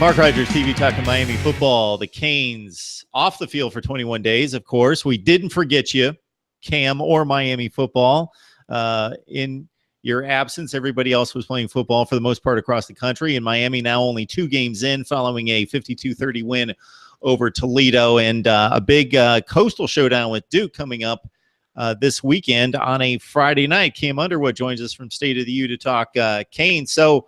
Mark Rogers TV talking Miami football. The Canes off the field for 21 days, of course. We didn't forget you, Cam or Miami football. In your absence, everybody else was playing football for the most part across the country. In Miami, now only 2 games in following a 52-30 win over Toledo, and a big coastal showdown with Duke coming up this weekend on a Friday night. Cam Underwood joins us from State of the U to talk Canes. So,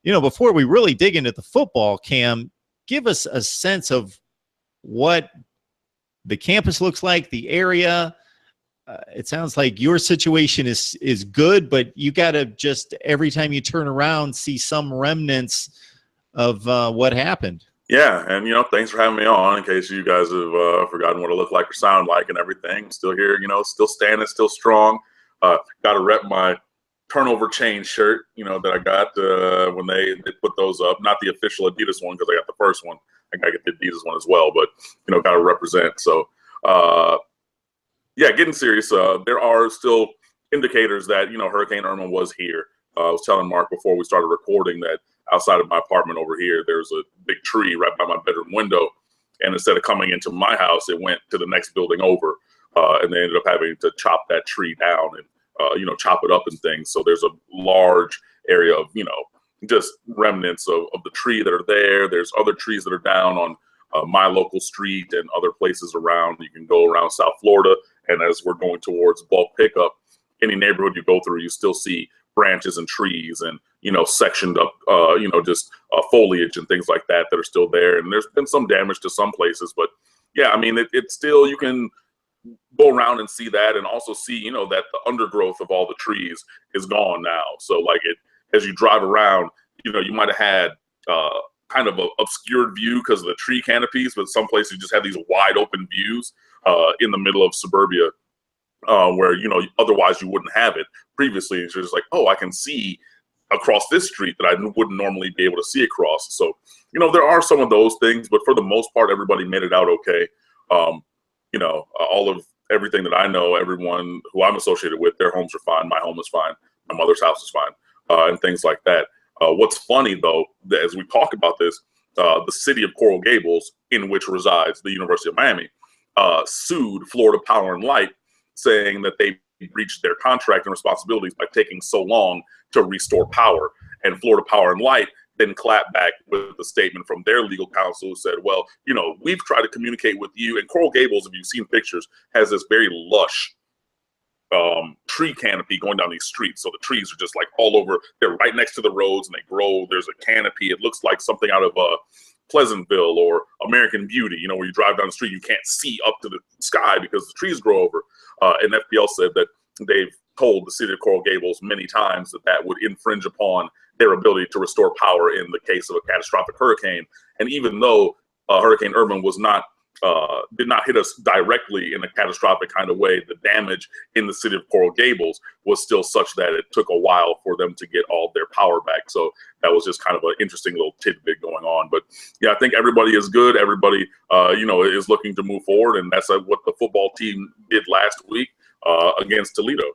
you know, before we really dig into the football, Cam, give us a sense of what the campus looks like, the area. It sounds like your situation is good, but you got to just every time you turn around see some remnants of what happened. Yeah, and, you know, thanks for having me on in case you guys have forgotten what I look like or sound like and everything. Still here, you know, still standing, still strong. Got to rep my turnover chain shirt, you know, that I got when they put those up. Not the official Adidas one because I got the first one. I got to get the Adidas one as well, but, you know, got to represent. So, yeah, getting serious. There are still indicators that, you know, Hurricane Irma was here. I was telling Mark before we started recording that outside of my apartment over here, there's a big tree right by my bedroom window. And instead of coming into my house, it went to the next building over. And they ended up having to chop that tree down and, you know, chop it up and things. So there's a large area of, you know, just remnants of the tree that are there. There's other trees that are down on my local street and other places around. You can go around South Florida. And as we're going towards bulk pickup, any neighborhood you go through, you still see branches and trees and, you know, sectioned up, you know, just foliage and things like that are still there. And there's been some damage to some places. But, yeah, I mean, it's still, you can go around and see that and also see, you know, that the undergrowth of all the trees is gone now. So, like, as you drive around, you know, you might have had kind of an obscured view because of the tree canopies, but some places you just have these wide open views in the middle of suburbia where, you know, otherwise you wouldn't have it. Previously, it's just like, oh, I can see across this street that I wouldn't normally be able to see across. So, you know, there are some of those things, but for the most part, everybody made it out okay. You know, all of everything that I know, everyone who I'm associated with, their homes are fine. My home is fine. My mother's house is fine, and things like that. What's funny, though, that as we talk about this, the city of Coral Gables, in which resides the University of Miami, sued Florida Power and Light, saying that they breached their contract and responsibilities by taking so long to restore power. And Florida Power and Light then clapped back with a statement from their legal counsel who said, well, you know, we've tried to communicate with you. And Coral Gables, if you've seen pictures, has this very lush tree canopy going down these streets. So the trees are just like all over. They're right next to the roads and they grow. There's a canopy. It looks like something out of Pleasantville or American Beauty, you know, where you drive down the street, you can't see up to the sky because the trees grow over. And FPL said that they've told the city of Coral Gables many times that that would infringe upon their ability to restore power in the case of a catastrophic hurricane. And even though Hurricane Irma was not did not hit us directly in a catastrophic kind of way, the damage in the city of Coral Gables was still such that it took a while for them to get all their power back. So that was just kind of an interesting little tidbit going on. But yeah, I think everybody is good. Everybody, you know, is looking to move forward. And that's what the football team did last week against Toledo.